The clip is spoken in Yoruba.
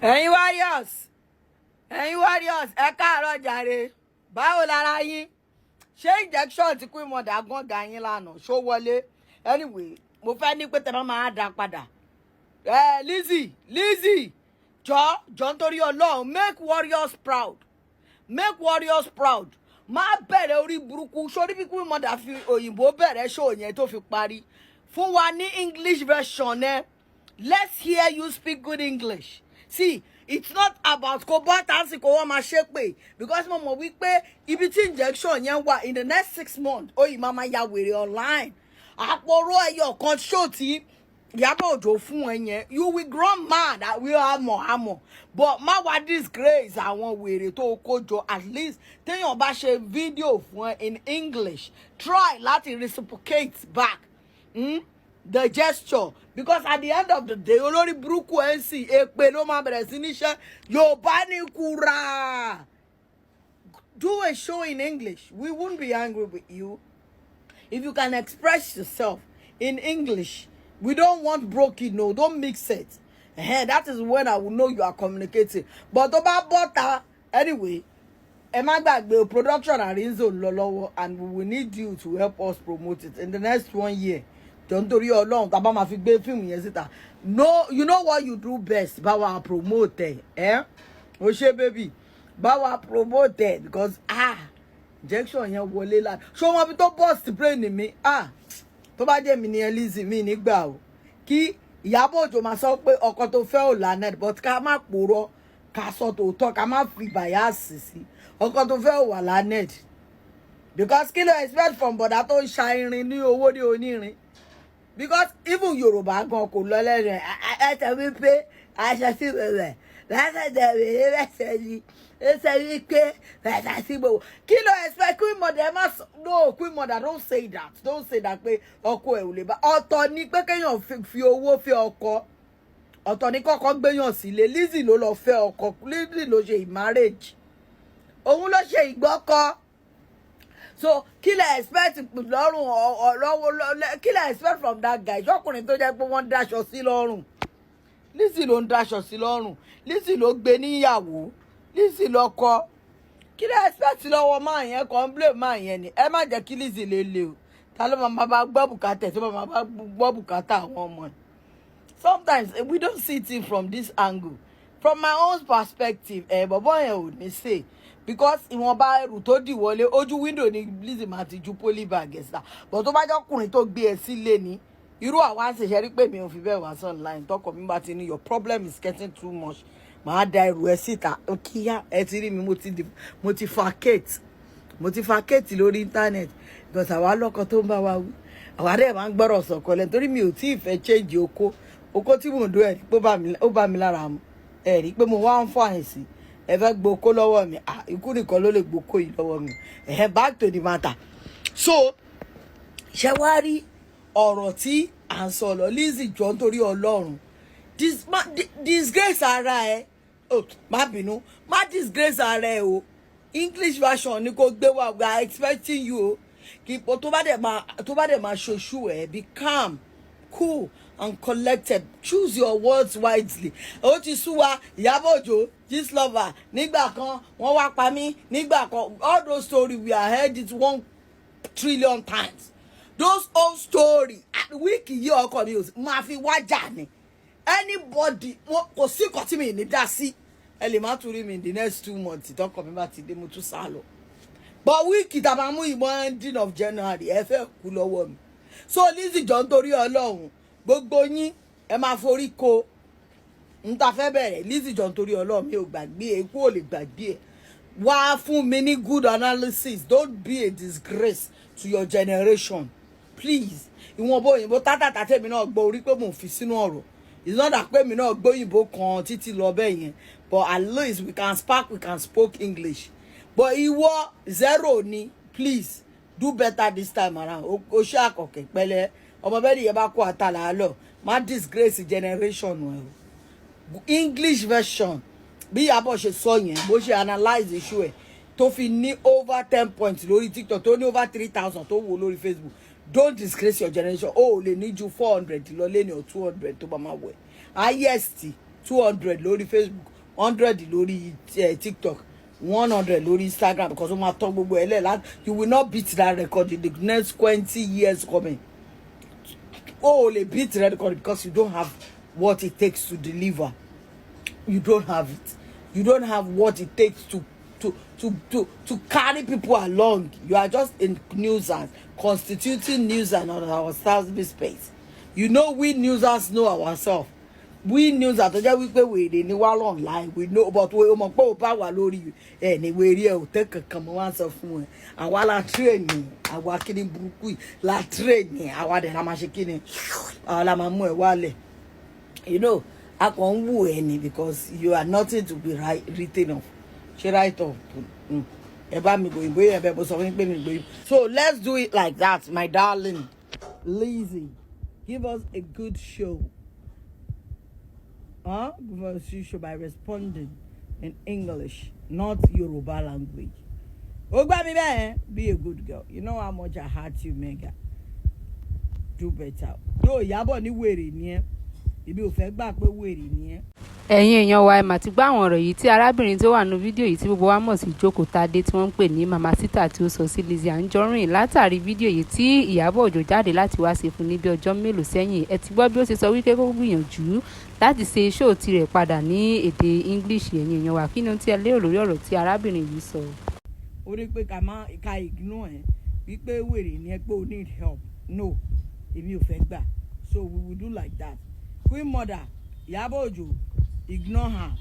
Ẹ̀yin warriors, ẹ káàárọ̀ jàre. Báwo lára yín? Ṣé injection tí Queen Mother gan ga yín lánàá ṣó wọlé? Anyway, mo fẹ́ ní pé tẹ́ máa dá padà. Lizzy, jọ nítorí Ọlọ́run, make warriors proud. Make warriors proud. Má bẹ̀rẹ̀ orí burúkú. Sórí bí Queen Mother fi òyìnbó bẹ̀rẹ̀ show yẹn tó fi parí. Fún wa ní English version ẹ. Let's hear you speak good English. See, it's not about because mama we pay if injection in the next 6 months. Oh, mama ya we online. Your control you will grow mad that we are more. But my what disgrace I want we to kojo at least tell your bash video in English. Try Latin reciprocate back. The gesture, because at the end of the day, olórí burúkú NC èpè ló máa bẹ̀rẹ̀ sí ní ṣe Yorùbá ní kúra. Do a show in English. We won't be angry with you if you can express yourself in English. We don't want broken. No, don't mix it. That is when I will know you are communicating. But about butter, anyway. The production are in zone lọ́wọ́, and we will need you to help us promote it in the next 1 year. Don't do your long Tabama fi gbé film yẹn síta. No, you know what you do best. Bawa promote, Oshe baby. Bawa promote because injection yẹn wọlé la. Show me to post brain in me. Tó bá jẹ́ mi ni LIZZY mi nígbà o. Kí Ìyábọ̀ Òjó máa sọ pé ọkọ tó fẹ́ ò lanet, but ká má purọ́, ká sọ tòótọ́, ká má fi bias sí. Ọkọ tó fẹ́ ò wà lanet. Because kí ló expect from bọ̀dá tó ń ṣa irin ní owó ní onírin. Because even Yoruba gan kò lọ lẹ́nu ẹ tẹ̀ wí pé aṣọ sí bẹ̀rẹ̀ láti dẹ̀rẹ̀ lẹ́sẹ̀ ni ẹ ṣe wí pé láti sí gbogbo. Kí ló expect Queen Mother no Queen Mother don't say that pé ọkọ ẹ̀ ò lè bá ọ̀tọ̀ ni pé kéèyàn fi owó fẹ́ ọkọ ọ̀tọ̀ ni kọ́kọ́ gbéyàn sílé. Lizzy ló lọ fẹ́ ọkọ, Lizzy ló ṣe marriage, òun ló ṣe ìgbọ́kọ. So, kill expect lọ́rùn kill expect from that guy. Jọkùnrin tó jẹ́ pé wọ́n daṣọ sí lọ́rùn. Lizzy ló ń daṣọ sí lọ́rùn. Lizzy ló gbé níyàwó. Lizzy lọ́kọ. Kill expect lọ́wọ́ máa yẹn kàn blame máa yẹn ni. Ẹ má jẹ́ kí Lizzy lè o. Ta ló máa bá gbọ́ bùkátà tí máa bá gbọ́ bùkátà àwọn ọmọ. Sometimes we don't see it from this angle. From my own perspective, bọ̀bọ́ yẹn ò ní say. Because ìwọ̀nba ẹrù tó dì wọlé ojú window ni Lizzy máa ti ju polybag ẹ̀sà. But tó bá jẹ́ ọkùnrin tó gbé ẹ sílé ni irú àwa ṣe ṣe rí pé mi ò fi bẹ́ẹ̀ wá online tọkọ mi bá ti ní your problem is getting too much. Màá da ẹrù ẹ síta. Kíá ẹ ti rí mi mo ti facate lórí internet because àwa lọ́kọ tó ń bá wa wí. Àwa dẹ̀ máa ń gbọ́rọ̀ sọ̀kọ lẹ́nu torí mi ò tí ì fẹ́ change oko tí mò ń do ẹ̀ rí pé ó bá mi lára mu. Ẹ rí pé mo wá ń fọ àìsí. Ẹ fẹ́ gboko lọ́wọ́ mi ikú nìkan ló lè gboko yìí lọ́wọ́ mi. Back to the matter. So ṣé wá rí ọ̀rọ̀ tí à ń sọ lọ Lizzy jọ nítorí Ọlọ́run disgrace ara ẹ má bínú má disgrace ara ẹ o. English version ni kò gbé wá we are expecting you o kí ipò tó bá dẹ̀ máa ṣoṣù ẹ be calm cool and collected. Choose your words wisely. Ó ti sú wa Ìyábọ̀ Òjó this lover nígbà kan wọ́n wá pa mí nígbà kan all those stories we have heard it 1 trillion times. Those old stories week yìí ọkọ mi ò máa fi wájà ni anybody kò sí nǹkan tí mi ní dá sí ẹ lè má tún rí mi in the next 2 months tọkọ mi bá ti dé mo tún sá lọ. But week tá máa mú ìmọ̀ ending of January ẹ fẹ́ kú lọ́wọ́ mi. So Lizzy jọ nítorí Ọlọ́run gbogbo yín ẹ máa forí ko nta fẹ́ bẹ̀rẹ̀. Lizzy jọ nítorí Ọlọ́run mi ò gbàgbé eku ò lè gbàgbé ẹ wá fún mi ní good analysis. Don't be a disgrace to your generation please. Ìwọ̀n bó òyìnbó tátàtà tèmi náà gbọ́ orí pé mò ń fi sínú ọ̀rọ̀. It's not that pé mi náà gbọ́ òyìnbó kan títí lọ bẹ́ẹ̀ yẹn but at least we can speak English. But ìwọ zero ni please do better this time around. O ṣe àkọ́kẹ́ pẹ̀lẹ́ ọmọ bẹ́ẹ̀ ni yẹn bá kó àtàlà lọ má disgrace generation ẹ o. English version bí Ìyábọ̀ ṣe sọ yẹn bó ṣe analyze issue ẹ tó fi ní over 10 points lórí TikTok tó ní over 3,000 tó wò lórí Facebook. Don't disgrace your generation. Lè ní ju 400 lọ lé ní or 200 tó bá máa wẹ̀ highest 200 lórí Facebook, 100 lórí TikTok, 100 lórí Instagram, because ó máa tọ́ gbogbo ẹ̀ lẹ̀. You will not beat that record in the next 20 years coming. Oh, they beat that record because you don't have what it takes to deliver. You don't have it. You don't have what it takes to carry people along. You are just a nuisance, constituting nuisance on our cyberspace. You know, we newsers know ourselves. We newsers tó jẹ́ wípé wèrè ni wá online. We know, but we mọ̀ pé ó bá wà lórí ni wèrè ẹ̀ ò tẹ́ kankan mọ́ wá sọ fún ẹ. Àwa la train ni, àwa kíni burúkú yìí la train ni, àwa dẹ̀ la máa ṣe kíni, àwa la máa mú ẹ wálẹ̀. You know, a kàn ń wù ẹ ni because you are nothing to be written off. She write off. So let's do it like that, my darling. Lizzy, give us a good show. Give us a show by responding in English, not Yoruba language. Be a good girl. You know how much I heart you, Mega. Do better. Though yabo ni wèrè ni ẹ́. Ibi ò fẹ́ gbà pé wèrè ni ẹ́. Ẹ̀yin èèyàn wa ẹ mà ti gbọ́ àwọn ọ̀rọ̀ yìí tí arábìnrin tó wà nínú fídíò yìí tí gbogbo wa mọ̀ sí JOKOTADE tí wọ́n ń pè ní Mama Sita tí ó sọ sí Lizzy Anjorin látàrí fídíò yìí tí Ìyábọ̀ Òjó jáde láti wá ṣe fún ní bí ọjọ́ mélòó sẹ́yìn. Ẹ ti gbọ́ bí ó ṣe sọ wípé kó gbìyànjú láti ṣe show tirẹ̀ padà ní èdè English. Ẹ̀yin èèyàn wa kí ni ohun tí ẹ lérò lórí ọ̀rọ̀ tí arábìnrin yìí sọ? Ó rí pé ká ignore ẹ̀ wípé wèrè ni ẹ pé o need help. No, èmi ò fẹ́ gbà. So we will do like that. Queen Mother, Ìyábọ̀ Òjó, ignore her.